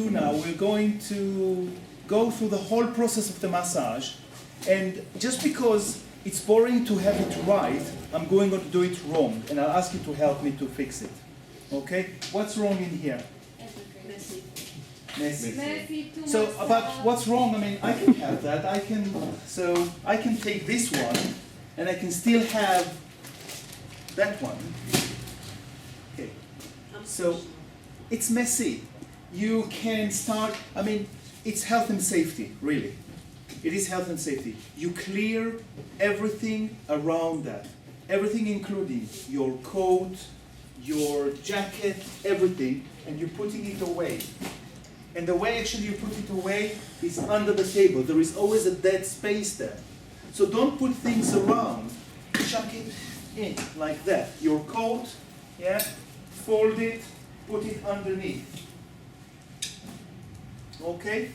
do now, we're going to go through the whole process of the massage, and just because it's boring to have it right, I'm going to do it wrong, and I'll ask you to help me to fix it. Okay? What's wrong in here? Messy. Messy. So about what's wrong, I mean, I can have that. I can take this one, and I can still have that one. Okay. So it's messy. You can start, I mean, it's health and safety, really. It is health and safety. You clear everything around that. Everything including your coat, your jacket, everything, and you're putting it away. And the way actually you put it away is under the table. There is always a dead space there. So don't put things around. Chuck it in like that. Your coat, yeah, fold it, put it underneath. Okay?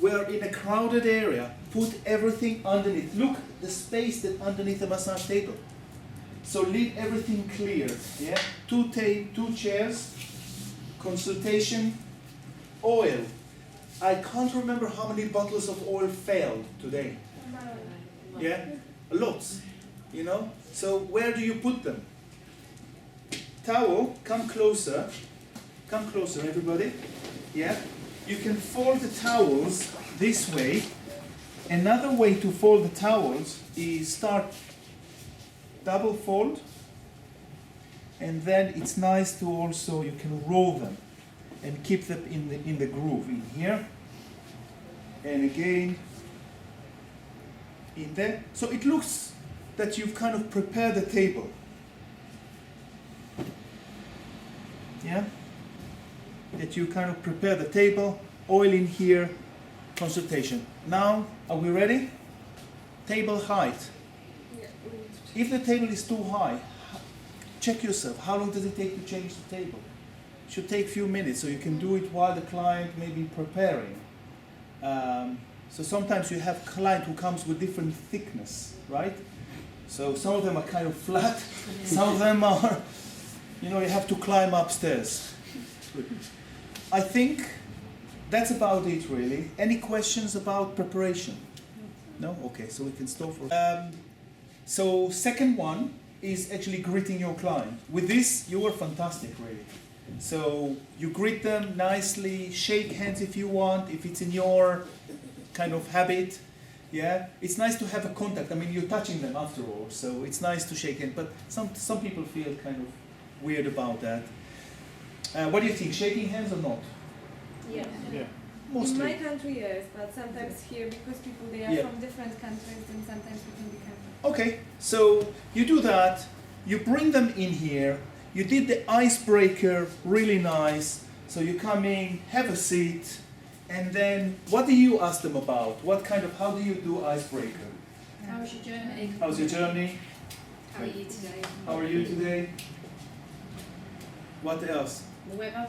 We're in a crowded area. Put everything underneath. Look, the space that underneath the massage table. So leave everything clear. Yeah? Two chairs, consultation, oil. I can't remember how many bottles of oil failed today. Yeah? Lots. You know? So where do you put them? Towel, come closer. Come closer, everybody. Yeah? You can fold the towels this way. Another way to fold the towels is start double fold, and then it's nice to also, you can roll them and keep them in the groove in here, and again in there. So it looks that you've kind of prepared the table. Yeah? That you kind of prepare the table, oil in here, consultation. Now, are we ready? Table height. If the table is too high, check yourself. How long does it take to change the table? It should take a few minutes, so you can do it while the client may be preparing. So sometimes you have client who comes with different thickness, right? So some of them are kind of flat, some of them are, you know, you have to climb upstairs. I think that's about it, really. Any questions about preparation? No? Okay, so we can stop for... So second one is actually greeting your client. With this, you are fantastic, really. So you greet them nicely, shake hands if you want, if it's in your kind of habit. Yeah, it's nice to have a contact. I mean, you're touching them after all, so it's nice to shake hands. But some people feel kind of weird about that. What do you think? Shaking hands or not? Yeah. Yeah. Mostly. In my country, yes, but sometimes here, because people they are from different countries, then sometimes we can be careful. Okay, so you do that, you bring them in here, you did the icebreaker, really nice, so you come in, have a seat, and then what do you ask them about? How do you do icebreaker? How was your journey? How's your journey? How are you today? How are you today? What else? The weather?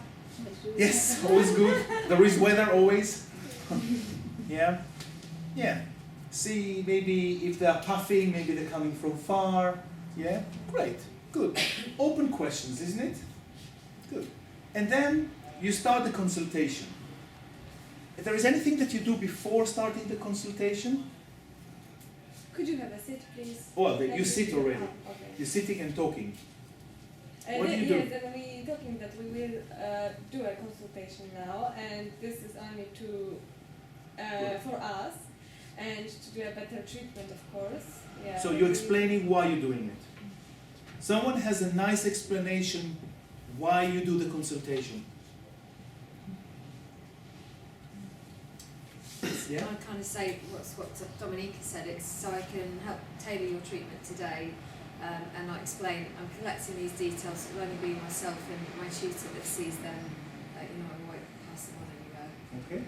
Yes, always good. There is weather always. Yeah? Yeah. See maybe if they're puffing, maybe they're coming from far. Yeah? Great. Good. Open questions, isn't it? Good. And then you start the consultation. If there is anything that you do before starting the consultation? Could you have a seat, please? Well, you sit already. Oh, okay. You're sitting and talking. What do you do? Yes, and we talking that we will do a consultation now, and this is only for us, and to do a better treatment, of course. Yeah. So you're explaining why you're doing it. Someone has a nice explanation why you do the consultation. Yeah? I kind of say what Dominique said. It's so I can help tailor your treatment today. And I explain, I'm collecting these details. It will only be myself and my tutor that sees them. I won't pass them on anywhere. Okay.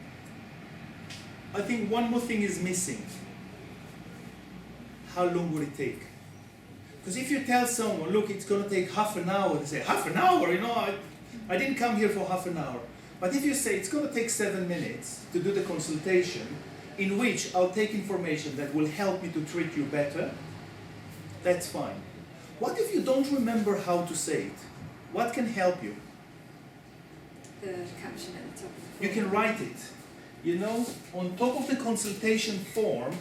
I think one more thing is missing. How long will it take? Because if you tell someone, look, it's going to take half an hour, they say, half an hour? I didn't come here for half an hour. But if you say it's going to take 7 minutes to do the consultation, in which I'll take information that will help me to treat you better, that's fine. What if you don't remember how to say it? What can help you? the caption at the top of the You can form. write it, you know, on top of the consultation form,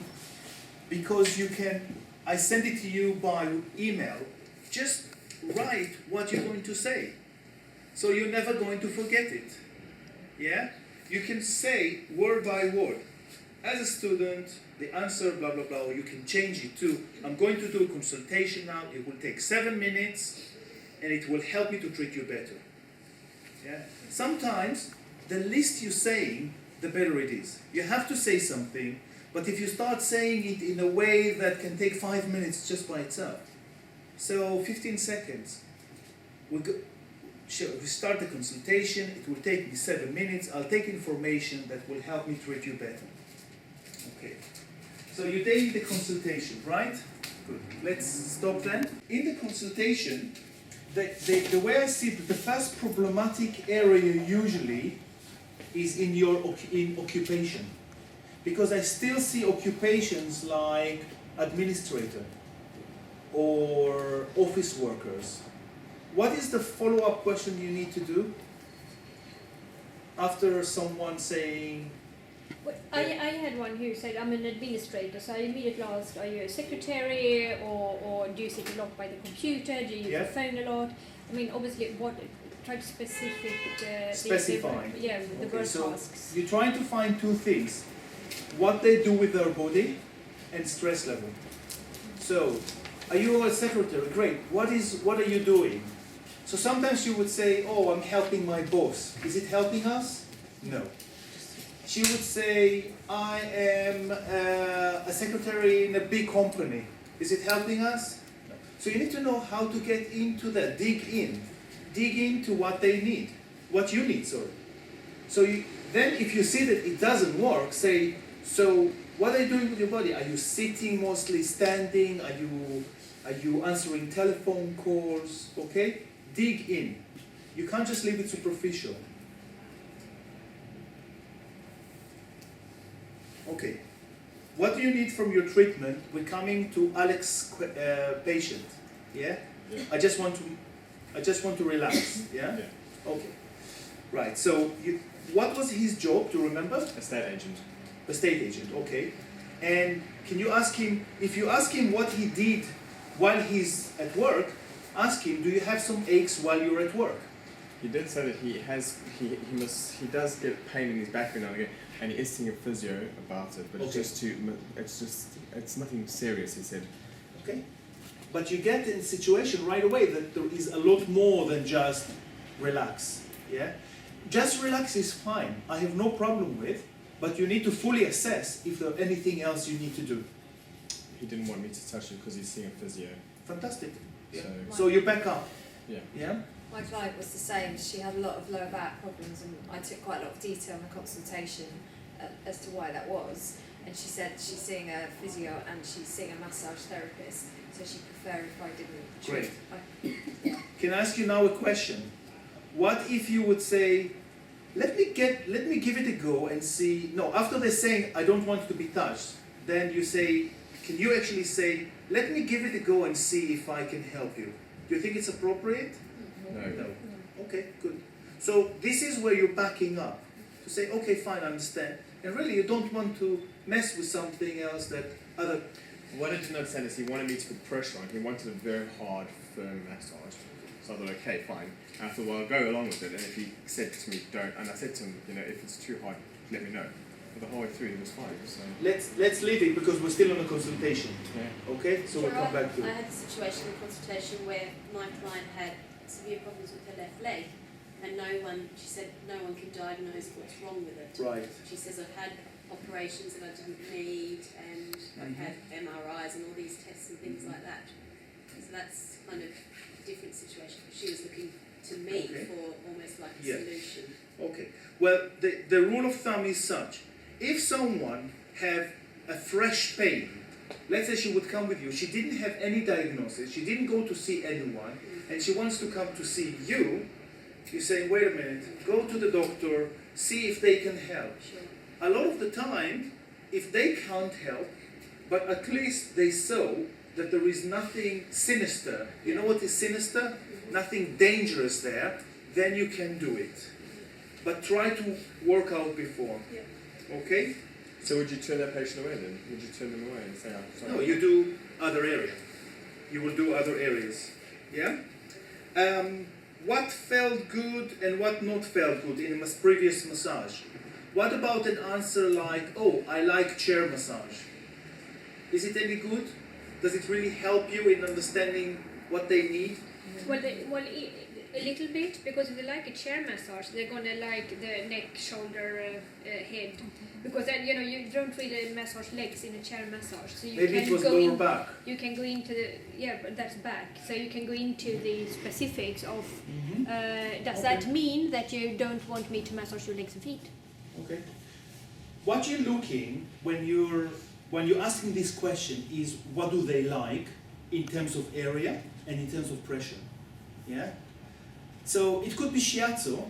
because you can, I send it to you by email, just write what you're going to say. So you're never going to forget it. Yeah? You can say word by word. As a student, the answer, blah, blah, blah, or you can change it to, I'm going to do a consultation now, it will take 7 minutes, and it will help me to treat you better. Yeah? Sometimes, the least you're saying, the better it is. You have to say something, but if you start saying it in a way that can take 5 minutes just by itself, so 15 seconds, we start the consultation, it will take me 7 minutes, I'll take information that will help me treat you better. Okay, so you're taking the consultation, right? Good. Let's stop then. In the consultation, the way I see it, the first problematic area usually is in your occupation. Because I still see occupations like administrator or office workers. What is the follow-up question you need to do after someone saying, Well, I had one who said, I'm an administrator, so I immediately asked, are you a secretary, or do you sit a lot by the computer, do you use Yeah. the phone a lot? I mean, obviously, try to Specify. The Okay, work so tasks. you're trying to find two things: what they do with their body and stress level. So, are you a secretary? Great. What are you doing? So sometimes you would say, oh, I'm helping my boss. Is it helping us? No. She would say, I am a secretary in a big company. Is it helping us? No. So you need to know how to get into that, dig into what they need, what you need, sorry. So then if you see that it doesn't work, say, so what are you doing with your body? Are you sitting mostly, standing? Are you answering telephone calls? Okay? Dig in. You can't just leave it superficial. Okay. What do you need from your treatment? We're coming to Alex's patient. Yeah? Yeah. I just want to relax. Yeah? Yeah. Okay. Right. So what was his job? Do you remember? Estate agent. Estate agent. Okay. And can you ask him, if you ask him what he did while he's at work, ask him, do you have some aches while you're at work? He did say that he does get pain in his back every now and again, and he is seeing a physio about it, but Okay. it's nothing serious, he said. Okay. But you get in a situation right away that there is a lot more than just relax. Yeah? Just relax is fine. I have no problem with, but you need to fully assess if there's anything else you need to do. He didn't want me to touch it because he's seeing a physio. Fantastic. Yeah. So So you back up. yeah. Yeah? My client was the same. She had a lot of lower back problems, and I took quite a lot of detail in the consultation as to why that was. And she said she's seeing a physio and she's seeing a massage therapist, so she'd prefer if I didn't treat. Great. Can I ask you now a question? What if you would say, let me give it a go and see, no, after they're saying, I don't want to be touched, then you say, can you actually say, let me give it a go and see if I can help you? Do you think it's appropriate? No. No. Okay, good. So this is where you're backing up. To say, okay, fine, I understand. And really you don't want to mess with something else that other... What I did not understand is he wanted me to put pressure on. He wanted a very hard, firm massage. So I thought, okay, fine. And I thought, well, I'll go along with it. And if he said to me, don't, and I said to him, if it's too hard, let me know. But the whole way through, he was fine. So Let's leave it because we're still on a consultation. yeah. Okay, so we'll come back to I it. had a situation in consultation where my client had severe problems with her left leg, and she said no one can diagnose what's wrong with it. Right. She says, I've had operations that I didn't need, and I've had MRIs and all these tests and things like that. So that's kind of a different situation. She was looking to me Okay. for almost like a Yeah. solution. Okay. Well, the rule of thumb is such. If someone have a fresh pain, let's say she would come with you, she didn't have any diagnosis, she didn't go to see anyone, and she wants to come to see you, you say, wait a minute, go to the doctor, see if they can help. Sure. A lot of the time, if they can't help, but at least they saw that there is nothing sinister, you know what is sinister? Nothing dangerous there, then you can do it. but try to work out before. Yeah. Okay? So would you turn that patient away then? Would you turn them away and say, "I'm sorry"? No, you do other area. You will do other areas. Yeah? What felt good and what not felt good in a previous massage? What about an answer like, oh, I like chair massage? Is it any good? Does it really help you in understanding what they need? Well, a little bit, because if they like a chair massage, they're gonna like the neck, shoulder, head, because then you don't really massage legs in a chair massage. So you Maybe can it was go lower in, back. You can go into but that's back. So you can go into the specifics of. Does that mean that you don't want me to massage your legs and feet? Okay. What you're looking when you're asking this question is what do they like in terms of area and in terms of pressure. Yeah? So it could be shiatsu,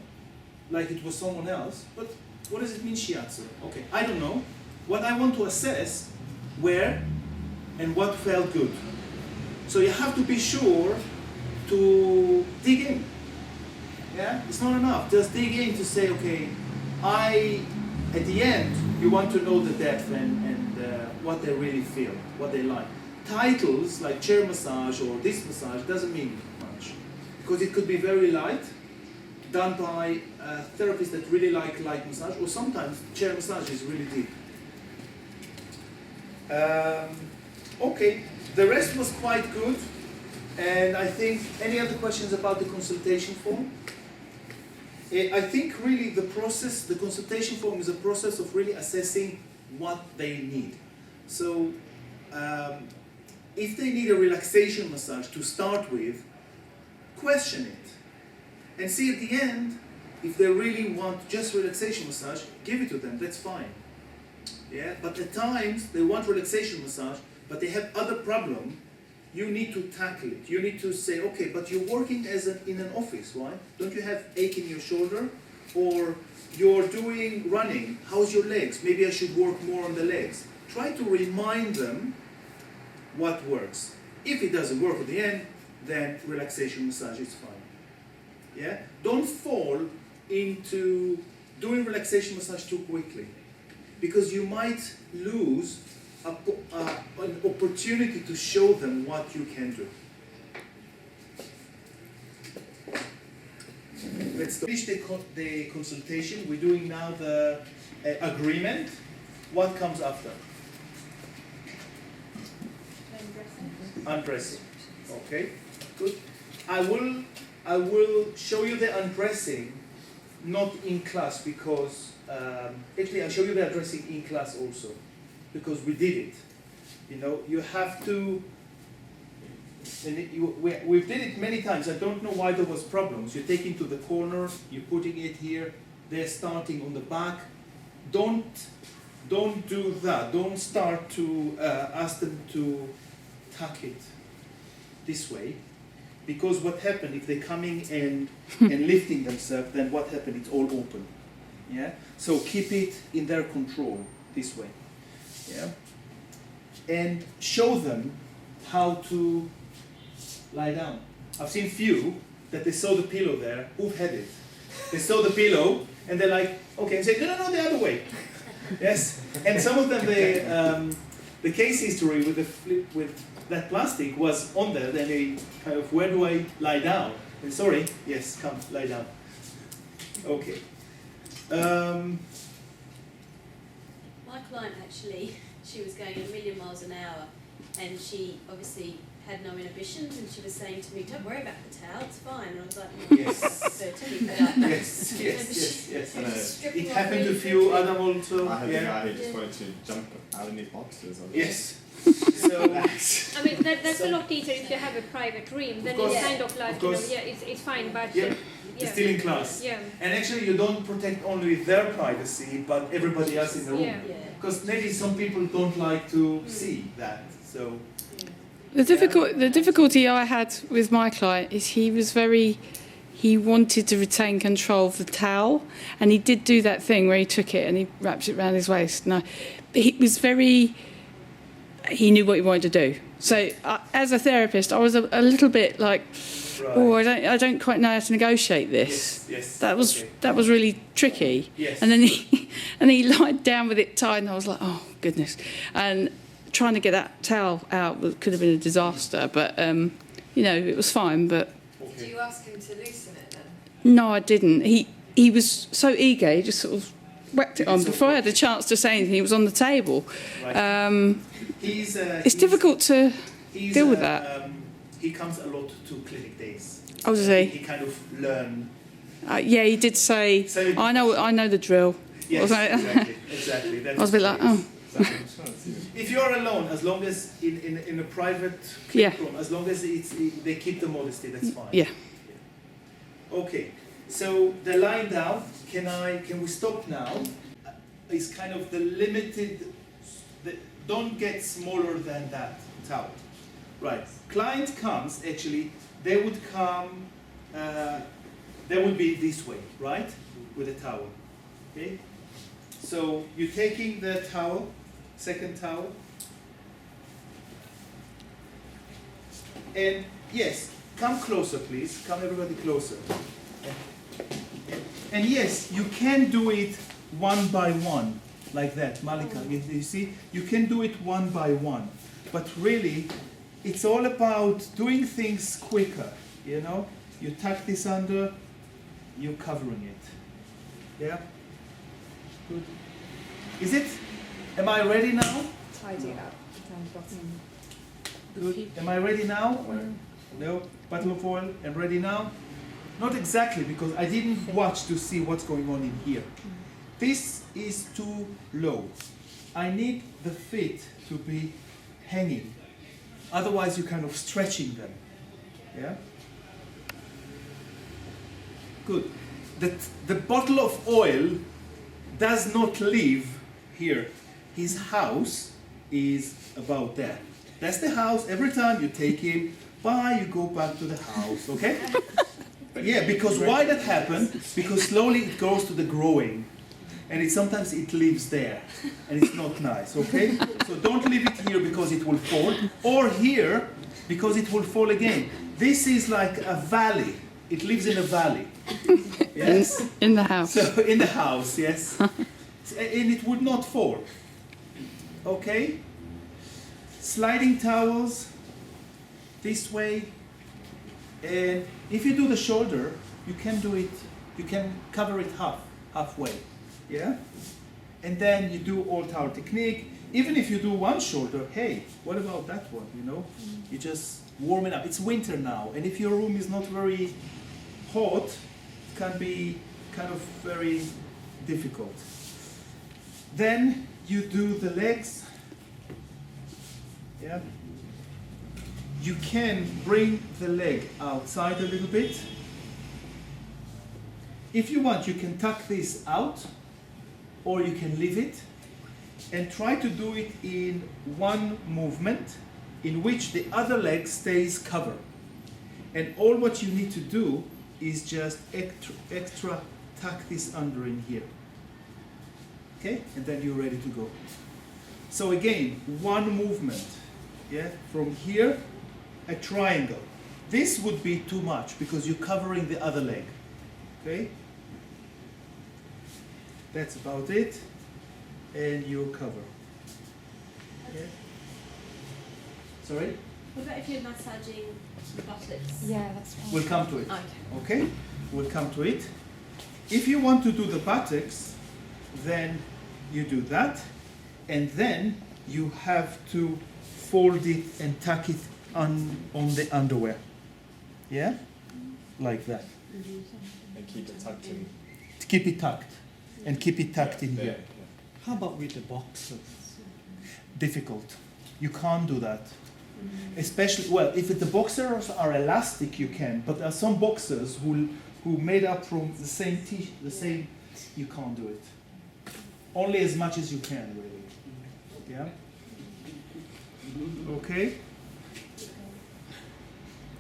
like it was someone else, but what does it mean shiatsu? Okay, I don't know. What I want to assess where and what felt good. So you have to be sure to dig in. Yeah? It's not enough. Just dig in to say, okay, at the end, you want to know the depth and what they really feel, what they like. Titles like chair massage or this massage doesn't mean much, because it could be very light, done by therapists that really like light massage, or sometimes chair massage is really deep. Okay, the rest was quite good, and I think, any other questions about the consultation form? I think really the consultation form is a process of really assessing what they need. So if they need a relaxation massage to start with, question it. And see at the end, if they really want just relaxation massage, give it to them, that's fine. Yeah? But at times, they want relaxation massage, but they have other problem. You need to tackle it. You need to say, okay, but you're working in an office, right? Don't you have ache in your shoulder? Or you're doing running, how's your legs? Maybe I should work more on the legs. Try to remind them what works. If it doesn't work at the end, then relaxation massage is fine. Yeah? Don't fall into doing relaxation massage too quickly, because you might lose an opportunity to show them what you can do. Let's finish the consultation. We're doing now the agreement. What comes after? Undressing. Okay, good. I will show you the undressing, not in class, because actually I'll show you the undressing in class also, because we did it. You have to. And we did it many times. I don't know why there was problems. You're taking to the corner, you're putting it here, they're starting on the back. Don't do that. Don't start to ask them to tuck it this way. Because what happened if they're coming and lifting themselves, then what happened? It's all open. Yeah? So keep it in their control this way. Yeah? And show them how to lie down. I've seen few that they saw the pillow there. Who've had it? They saw the pillow and they're like, okay, and say, no, the other way. Yes. And some of them, the case history with that plastic was on there. Then they kind of, where do I lie down? And sorry, yes, come lie down. Okay. My client actually, she was going 1,000,000 miles an hour, and she obviously had no inhibitions, and she was saying to me, "Don't worry about the towel, it's fine." And I was like, "No, Yes. certainly not." Yes. It happened to a few other also. I had a guy who just wanted to jump out in his boxes. Yes. So I mean, that's a lot easier if you have a private room. Then it's kind of like, it's fine, but it's still in class. Yeah. And actually, you don't protect only their privacy, but everybody else in the room. Yeah. Because maybe some people don't like to see that. So the difficulty I had with my client is he wanted to retain control of the towel, and he did do that thing where he took it and he wrapped it around his waist. He knew what he wanted to do, So as a therapist, I was a little bit like, oh, I don't quite know how to negotiate this. Yes. That was okay. that was really tricky. Yes. And then he lied down with it tied, and I was like, oh goodness. And trying to get that towel out could have been a disaster, but you know, it was fine. But Do you ask him to loosen it then? no, I didn't. He was so eager, he just sort of whacked it on before I had a chance to say anything. He was on the table. Right. It's difficult to deal with that. He comes a lot to clinic days. Oh, does he? He kind of learn. Yeah, he did say, So- I know the drill. Yes, Was I- exactly. That's I was a bit like, oh. If you're alone, as long as in a private Yeah. clinic room, as long as they keep the modesty, that's fine. Yeah. Okay, so the line down, can we stop now? Is kind of the limited, don't get smaller than that towel. Right, client comes, actually, they would come, they would be this way, right? With a towel, okay? So you're taking the towel, second towel, and yes, come closer please, come everybody closer. And yes, you can do it one by one, like that, Malika, you see? You can do it one by one, but really, it's all about doing things quicker, you know? You tuck this under, you're covering it. Yeah? Good. Is it? Am I ready now? Tidy it up down the bottom. Good. Am I ready now? No? Bottle of oil and ready now? Not exactly, because I didn't watch to see what's going on in here. This is too low. I need the feet to be hanging. Otherwise you're kind of stretching them. Yeah? Good. The bottle of oil does not live here. His house is about there. That's the house. Every time you take him, bye, you go back to the house, okay? Yeah, because why that happens? Because slowly it goes to the growing. And sometimes it lives there. And it's not nice, okay? So don't leave it here because it will fall. Or here because it will fall again. This is like a valley. It lives in a valley. Yes? In the house. So in the house, yes. And it would not fall. Okay? Sliding towels this way. And if you do the shoulder, you can do it, you can cover it halfway. Yeah? And then you do all towel technique. Even if you do one shoulder, hey, what about that one, you know? You just warm it up. It's winter now, and if your room is not very hot, it can be kind of very difficult. Then you do the legs. Yeah? You can bring the leg outside a little bit. If you want, you can tuck this out, or you can leave it, and try to do it in one movement in which the other leg stays covered. And all what you need to do is just extra tuck this under in here. Okay? And then you're ready to go. So again, one movement. Yeah? From here, a triangle. This would be too much because you're covering the other leg. Okay? That's about it. And you cover. Yeah. Sorry? What about if you're massaging the buttocks? Yeah, that's fine. We'll come to it. Okay. Okay? We'll come to it. If you want to do the buttocks, then you do that. And then you have to fold it and tuck it on the underwear. Yeah? Like that. And keep it tucked in. Keep it tucked. And keep it tucked in here. How about with the boxers? Difficult. You can't do that. Especially, well, if the boxers are elastic, you can. But there are some boxers who made up from the same you can't do it. Only as much as you can, really. Yeah? Okay?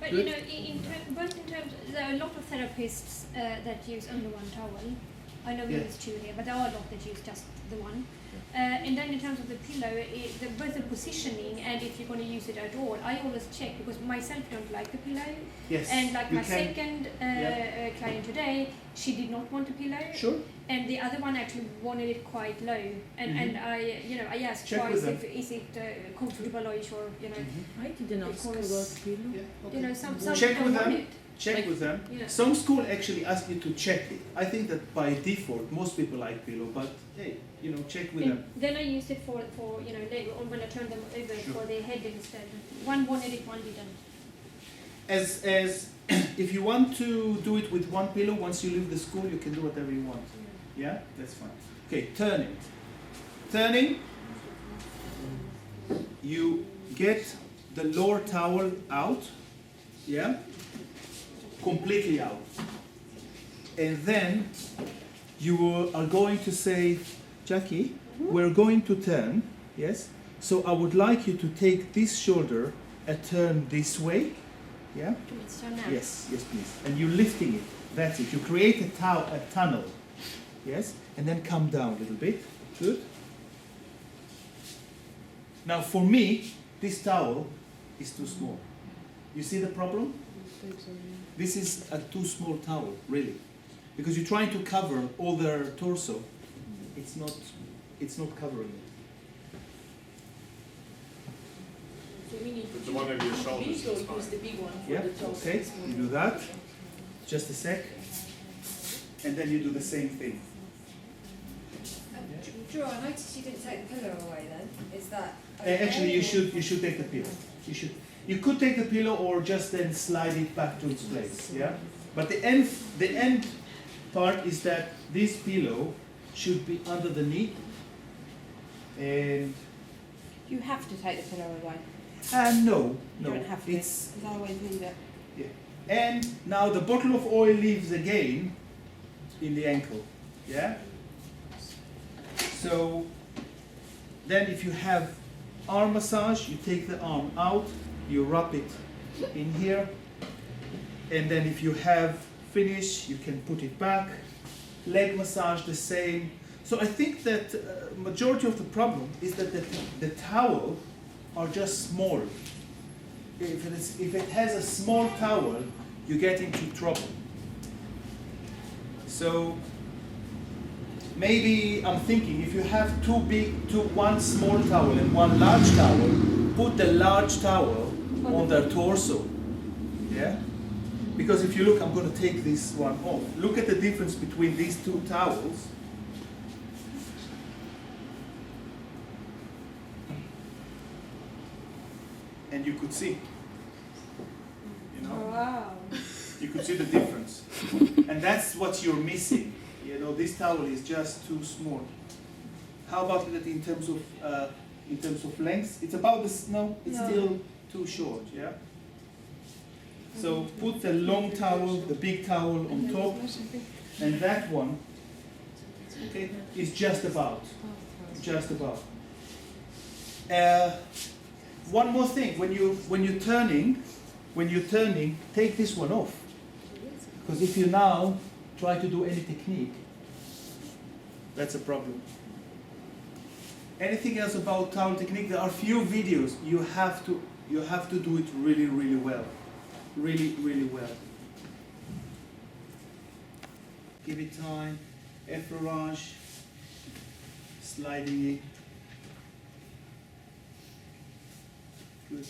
But you know, both in terms, there are a lot of therapists that use only one towel. I know we Yeah. use two here, but there are a lot that use just the one. And then in terms of the pillow, both the positioning and if you're going to use it at all, I always check because myself don't like the pillow. Yes. And like you my can- second client today, she did not want a pillow. Sure. And the other one actually wanted it quite low. And I asked Check twice with them. if is it comfortable-ish or I didn't ask about because pillow. some Check don't with want them. it. Check Like- with them. Yeah. Some school actually ask you to check it. I think that by default most people like pillow, but hey, check with them. And then I used it for later on when I turned them over Sure. for the head instead. One wanted it, one didn't. As if you want to do it with one pillow, once you leave the school, you can do whatever you want. Yeah, that's fine. Okay, turning. Turning. You get the lower towel out. Yeah, completely out. And then you are going to say, Jackie, we're going to turn. Yes. So I would like you to take this shoulder and turn this way. Yeah. So now. Yes, yes, please. And you're lifting it. That's it. You create a tunnel. Yes, and then come down a little bit. Good. Now, for me, this towel is too small. You see the problem? This is a too small towel, really, because you're trying to cover all their torso. It's not covering it. So we need But the one over your shoulders big or is use fine. the big one for Yeah. the top. Okay. You do that. Just a sec. And then you do the same thing. Drew, I noticed you didn't take the pillow away then. Is that Actually, you okay? should take the pillow. You could take the pillow or just then slide it back to its place. Yeah. But the end part is that this pillow should be under the knee. And You have to take the pillow away. no. You don't have to. It's Because I always leave it. and now the bottle of oil leaves again in the ankle. Yeah. So then if you have arm massage, you take the arm out, you wrap it in here, and then if you have finish, you can put it back. Leg massage the same. So I think that majority of the problem is that the towel are just small. If it has a small towel, you get into trouble. So maybe I'm thinking if you have one small towel and one large towel, put the large towel on their torso. Yeah? Because if you look, I'm going to take this one off. Look at the difference between these two towels. And you could see. Wow. You could see the difference. And that's what you're missing. This towel is just too small. How about that in terms of length? It's about this. No, it's No. still too short. Yeah. So put the long towel, the big towel on top, and that one, okay, is just about. One more thing: when you're turning, take this one off, because if you now try to do any technique, that's a problem. Anything else about towel technique? There are few videos. You have to do it really, really well. Really, really well. Give it time. Effleurage. Sliding it. Good.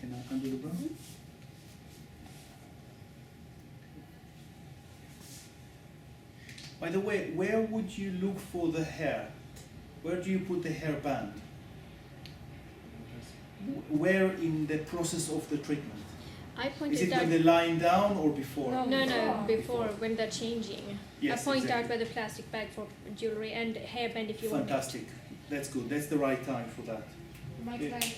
Can I undo the bra? By the way, where would you look for the hair? Where do you put the hair band? Where in the process of the treatment? I Is pointed it when out. they're lying down or before? No, before when they're changing. Yes, I point exactly. out where the plastic bag for jewelry and hairband if you want it. Fantastic. That's good. That's the right time for that. My Yeah. client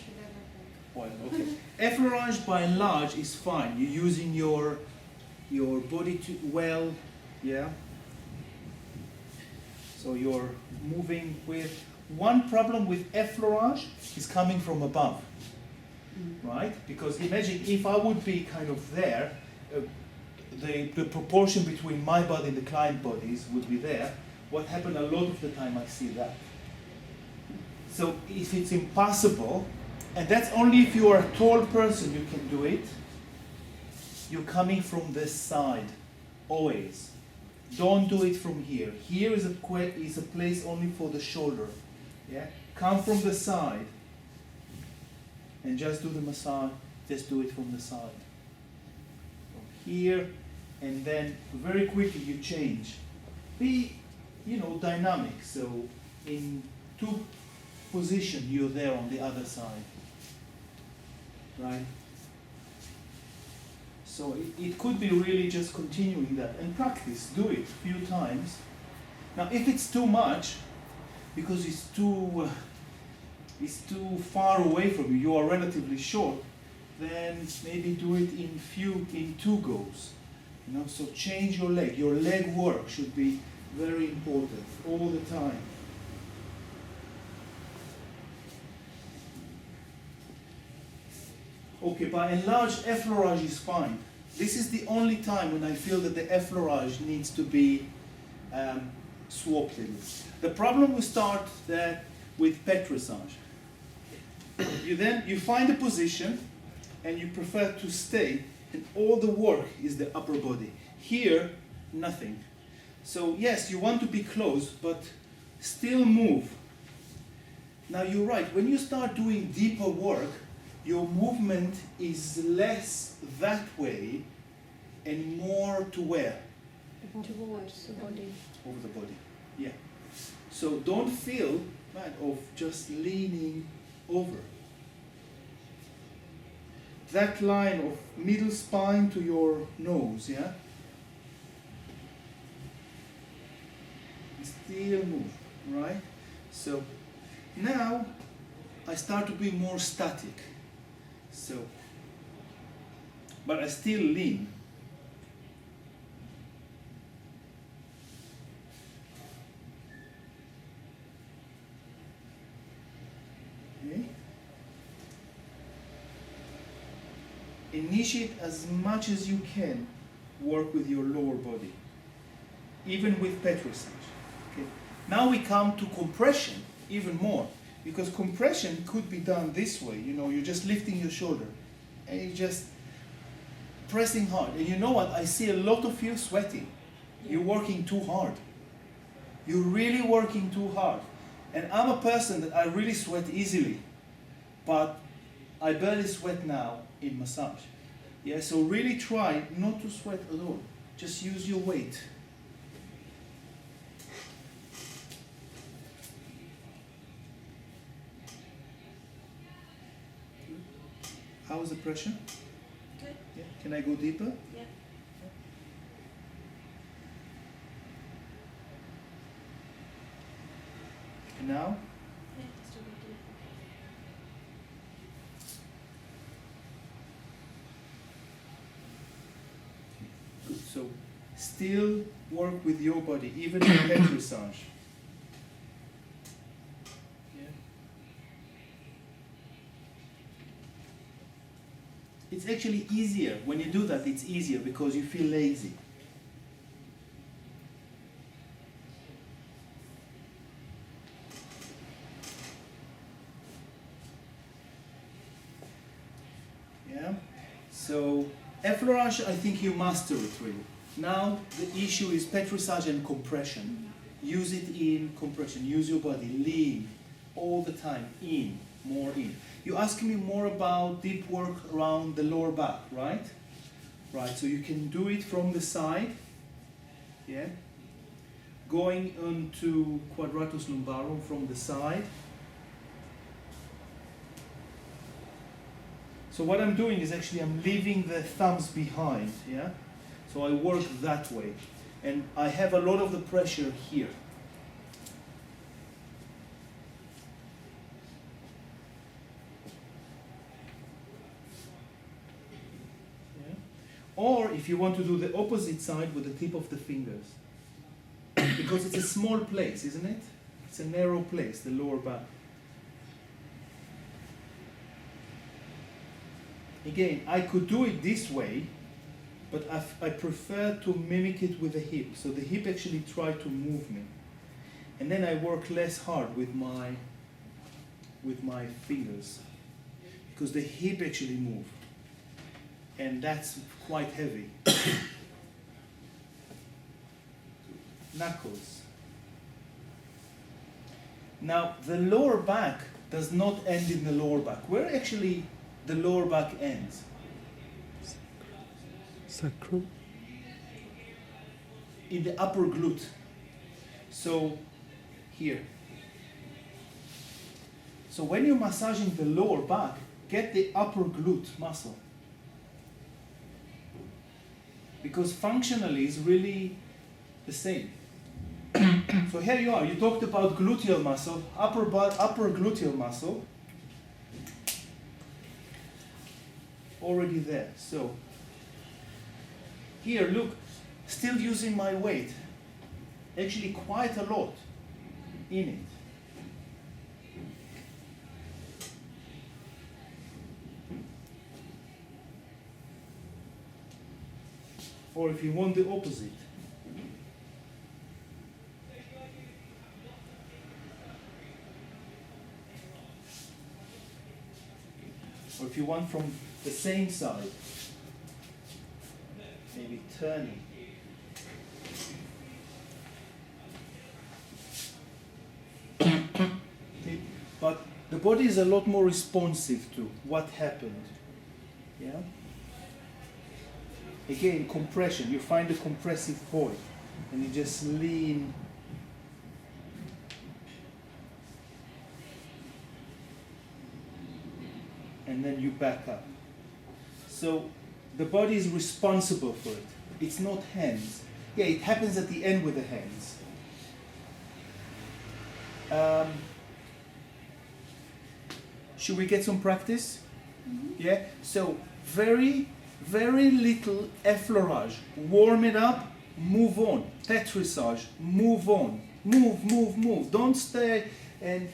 Well, okay. Effleurage by and large is fine. You're using your body well, yeah. So you're moving with. One problem with effleurage is coming from above, right? Because imagine if I would be kind of there, the proportion between my body and the client bodies would be there. What happened a lot of the time I see that. So if it's impossible, and that's only if you are a tall person you can do it, you're coming from this side, always. Don't do it from here. Here is a place only for the shoulder. Yeah? Come from the side and just do the massage. Just do it from the side. From here, and then very quickly you change. Be, dynamic. So in 2 positions you're there on the other side. Right? So it could be really just continuing that and practice, do it a few times. Now if it's too much, because it's too far away from you, you are relatively short, then maybe do it in 2 goes. So change your leg. Your leg work should be very important all the time. Okay, by and large, effleurage is fine. This is the only time when I feel that the effleurage needs to be swapped in. The problem will start with petrissage. You find a position and you prefer to stay, and all the work is the upper body. Here, nothing. So yes, you want to be close, but still move. Now you're right, when you start doing deeper work, your movement is less that way and more to where? Towards the body. Over the body, yeah. So don't feel of just leaning over. That line of middle spine to your nose, yeah? Still move, right? So now I start to be more static. So, but I still lean. Okay. Initiate as much as you can work with your lower body, even with petrissage. Okay. Now we come to compression even more. Because compression could be done this way, you're just lifting your shoulder and you're just pressing hard. And you know what? I see a lot of you sweating. You're working too hard. You're really working too hard. And I'm a person that I really sweat easily, but I barely sweat now in massage. Yeah, so really try not to sweat at all. Just use your weight. How's the pressure? Good. Yeah. Can I go deeper? Yeah. And now? Yeah, still good. Good. So still work with your body, even in petrissage. It's actually easier. When you do that, it's easier because you feel lazy. Yeah? So, effleurage, I think you master it really. Now, the issue is petrissage and compression. Use it in compression. Use your body. Lean all the time. In. More in. You ask me more about deep work around the lower back, right? Right, so you can do it from the side, yeah? Going onto quadratus lumbarum from the side. So what I'm doing is actually I'm leaving the thumbs behind, yeah? So I work that way. And I have a lot of the pressure here. Or if you want to do the opposite side with the tip of the fingers. Because it's a small place, isn't it? It's a narrow place, the lower back. Again, I could do it this way, but I prefer to mimic it with the hip. So the hip actually tries to move me. And then I work less hard with my with my fingers because the hip actually move, and that's quite heavy. Knuckles. Now the lower back does not end in the lower back. Where actually the lower back ends? Sacrum. In the upper glute. So here. So when you're massaging the lower back, get the upper glute muscle. Because functionally it's really the same. So here you are, you talked about gluteal muscle, upper gluteal muscle. Already there. So here, look, still using my weight. Actually quite a lot in it. Or if you want the opposite. Or if you want from the same side, maybe turning. But the body is a lot more responsive to what happened. Yeah? Again, compression. You find a compressive point and you just lean. And then you back up. So the body is responsible for it. It's not hands. Yeah, it happens at the end with the hands. Should we get some practice? Mm-hmm. Yeah? So very, very little effleurage. Warm it up, move on. Petrissage, move on. Move. Don't stay and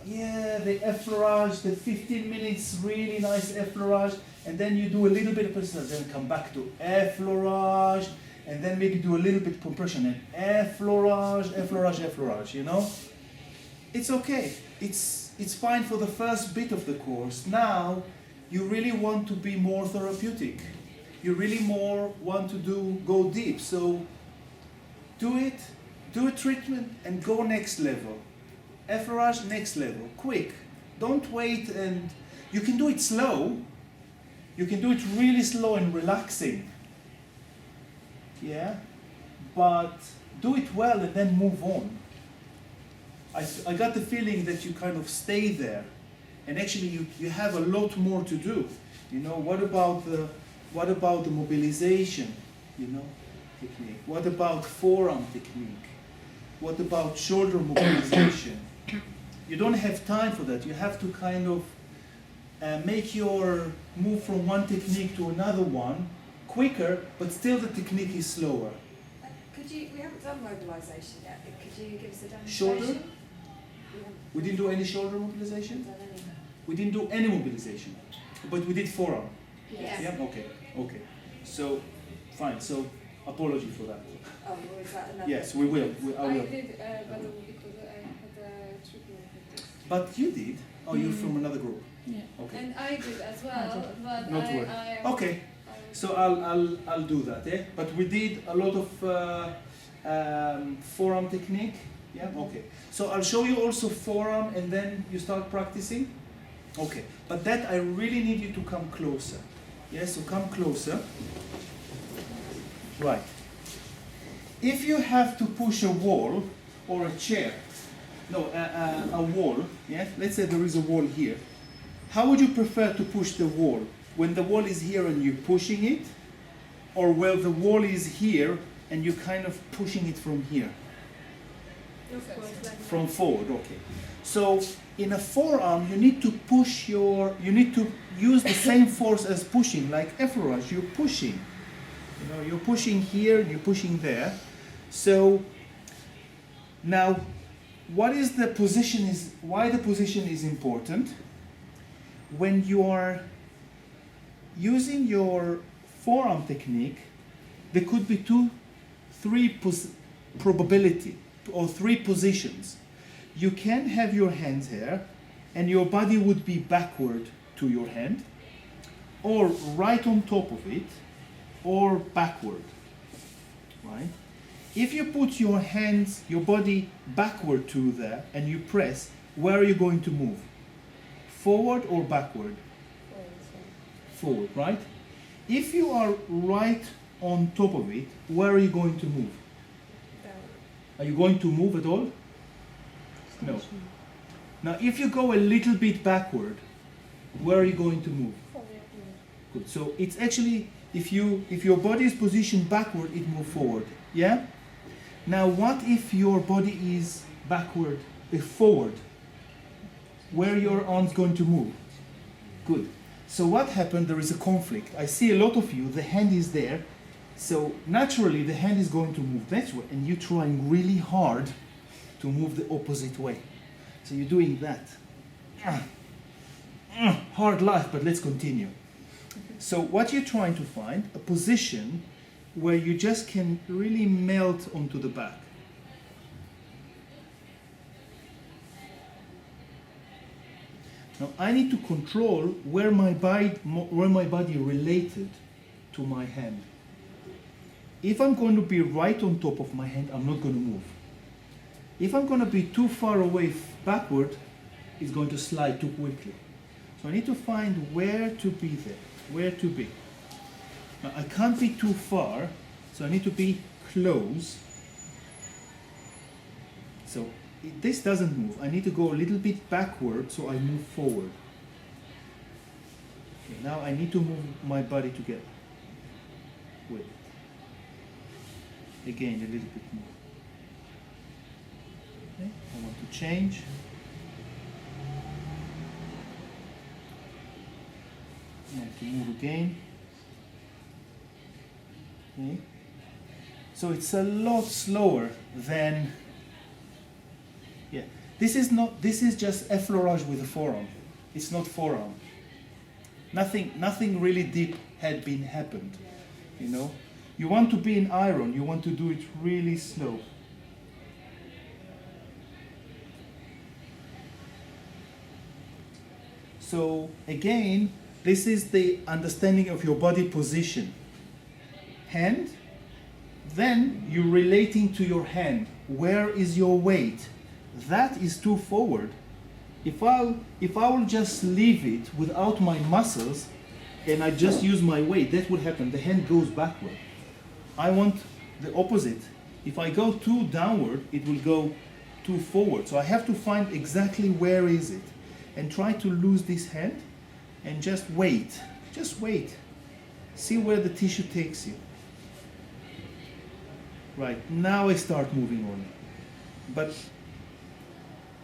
yeah, the effleurage, the 15 minutes, really nice effleurage, and then you do a little bit of petrissage, then come back to effleurage, and then maybe do a little bit of compression, and effleurage, you know? It's okay. It's fine for the first bit of the course. Now, you really want to be more therapeutic. You really more want to go deep. So, do it, do a treatment, and go next level. Effleurage, next level, quick. Don't wait, and you can do it slow. You can do it really slow and relaxing. Yeah? But do it well and then move on. I got the feeling that you kind of stay there. And actually you have a lot more to do. You know, what about the mobilization, you know, technique? What about forearm technique? What about shoulder mobilization? You don't have time for that. You have to kind of make your move from one technique to another one quicker, but still the technique is slower. We haven't done mobilisation yet. Could you give us a demonstration? Shoulder? We didn't do any shoulder mobilization? We didn't do any mobilization, but we did forearm. Yes. Yeah. Okay. So, fine. So, apology for that. Oh, or is that another? Yes, we will. I will. I did, but because I had a treatment with this. But you did. Oh, you're from another group. Yeah. Okay. And I did as well, but Not worry. Okay. So I'll do that. Yeah. But we did a lot of forearm technique. Yeah. Okay. So I'll show you also forearm, and then you start practicing. Okay. But that I really need you to come closer. Yeah. So come closer. Right. If you have to push a wall or a chair, no, a wall, yeah? Let's say there is a wall here. How would you prefer to push the wall? When the wall is here and you're pushing it? Or when the wall is here and you're kind of pushing it from here? Of course, like From forward, okay. So in a forearm, you need to you need to use the same force as pushing, like effleurage, you're pushing. You know, you're pushing here, you're pushing there. So now, why the position is important? When you are using your forearm technique, there could be three probability or three positions. You can have your hands here, and your body would be backward to your hand, or right on top of it, or backward, right? If you put your hands, your body backward to there, and you press, where are you going to move? Forward or backward? Forward, right? If you are right on top of it, where are you going to move? Are you going to move at all? No. Now, if you go a little bit backward, where are you going to move? Good. So it's actually, if your body is positioned backward, it moves forward. Yeah? Now, what if your body is backward, forward? Where are your arms going to move? Good. So what happened? There is a conflict. I see a lot of you, the hand is there. So naturally, the hand is going to move that way, and you're trying really hard to move the opposite way. So you're doing that. Hard life, but let's continue. So what you're trying to find, a position where you just can really melt onto the back. Now I need to control where my body related to my hand. If I'm going to be right on top of my hand, I'm not going to move. If I'm going to be too far away backward, it's going to slide too quickly. So I need to find where to be there, where to be. Now I can't be too far, so I need to be close. So this doesn't move. I need to go a little bit backward so I move forward. Okay, now I need to move my body together. With it. Again, a little bit more. Okay, I want to change. I want to move again. Okay. So it's a lot slower than, yeah. This is just effleurage with the forearm. It's not forearm. Nothing really deep had been happened, you know. You want to be in iron, you want to do it really slow. So again, this is the understanding of your body position. Hand, then you're relating to your hand. Where is your weight? That is too forward. If I will just leave it without my muscles and I just use my weight, that would happen. The hand goes backward. I want the opposite. If I go too downward, it will go too forward. So I have to find exactly where is it and try to lose this hand and just wait. Just wait. See where the tissue takes you. Right, now I start moving on. But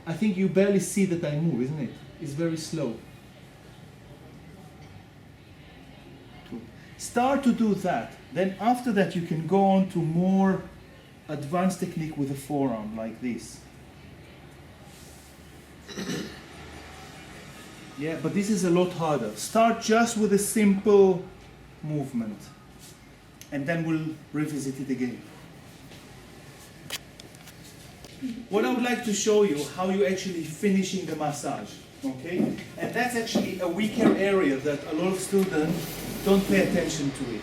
I think you barely see that I move, isn't it? It's very slow. Good. Start to do that. Then after that you can go on to more advanced technique with the forearm, like this. Yeah, but this is a lot harder. Start just with a simple movement. And then we'll revisit it again. What I would like to show you how you're actually finishing the massage, okay? And that's actually a weaker area that a lot of students don't pay attention to it.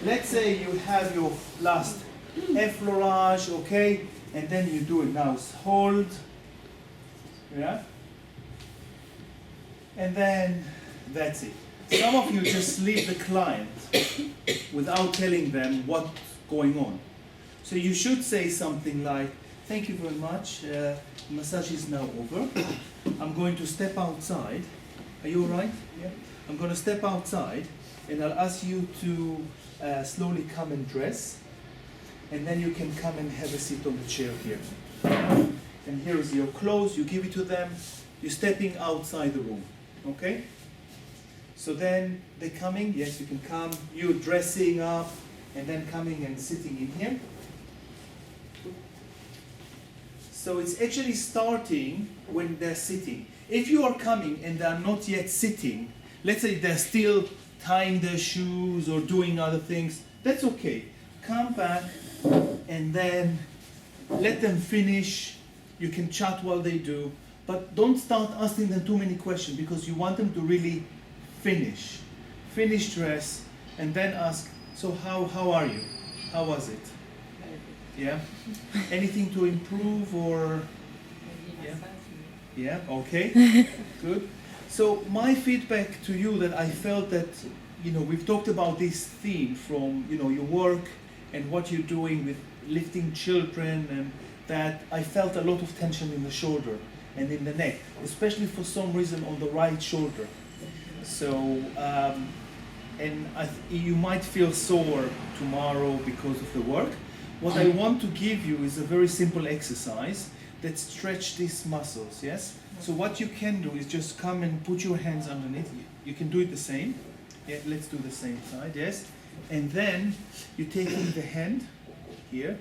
Let's say you have your last effleurage, okay? And then you do it now, hold, yeah? And then that's it. Some of you just leave the client without telling them what's going on. So you should say something like, thank you very much, massage is now over. I'm going to step outside. Are you all right? Yeah. I'm going to step outside and I'll ask you to slowly come and dress. And then you can come and have a seat on the chair here. And here is your clothes, you give it to them. You're stepping outside the room, okay? So then they're coming, yes, you can come. You're dressing up and then coming and sitting in here. So it's actually starting when they're sitting. If you are coming and they're not yet sitting, let's say they're still tying their shoes or doing other things, that's okay. Come back and then let them finish. You can chat while they do. But don't start asking them too many questions because you want them to really finish dress, and then ask, so how are you? How was it? Yeah? Anything to improve or? Yeah, okay, good. So my feedback to you that I felt that, we've talked about this theme from, your work and what you're doing with lifting children, and that I felt a lot of tension in the shoulder and in the neck, especially for some reason on the right shoulder. So, you might feel sore tomorrow because of the work. What I want to give you is a very simple exercise that stretch these muscles, yes? So what you can do is just come and put your hands underneath. You can do it the same. Yeah, let's do the same side, yes? And then you're taking the hand here,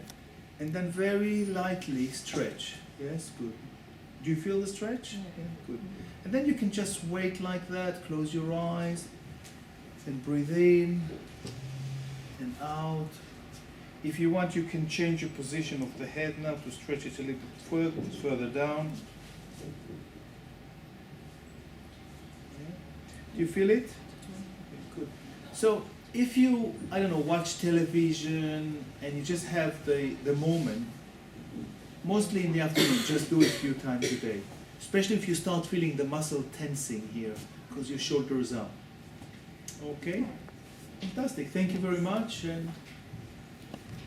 and then very lightly stretch. Yes, good. Do you feel the stretch? Good. And then you can just wait like that, close your eyes, and breathe in and out. If you want, you can change your position of the head now to stretch it a little further down. Yeah. Do you feel it? Good. So if you, watch television and you just have the moment, mostly in the afternoon, just do it a few times a day. Especially if you start feeling the muscle tensing here because your shoulder is up. Okay? Fantastic. Thank you very much. And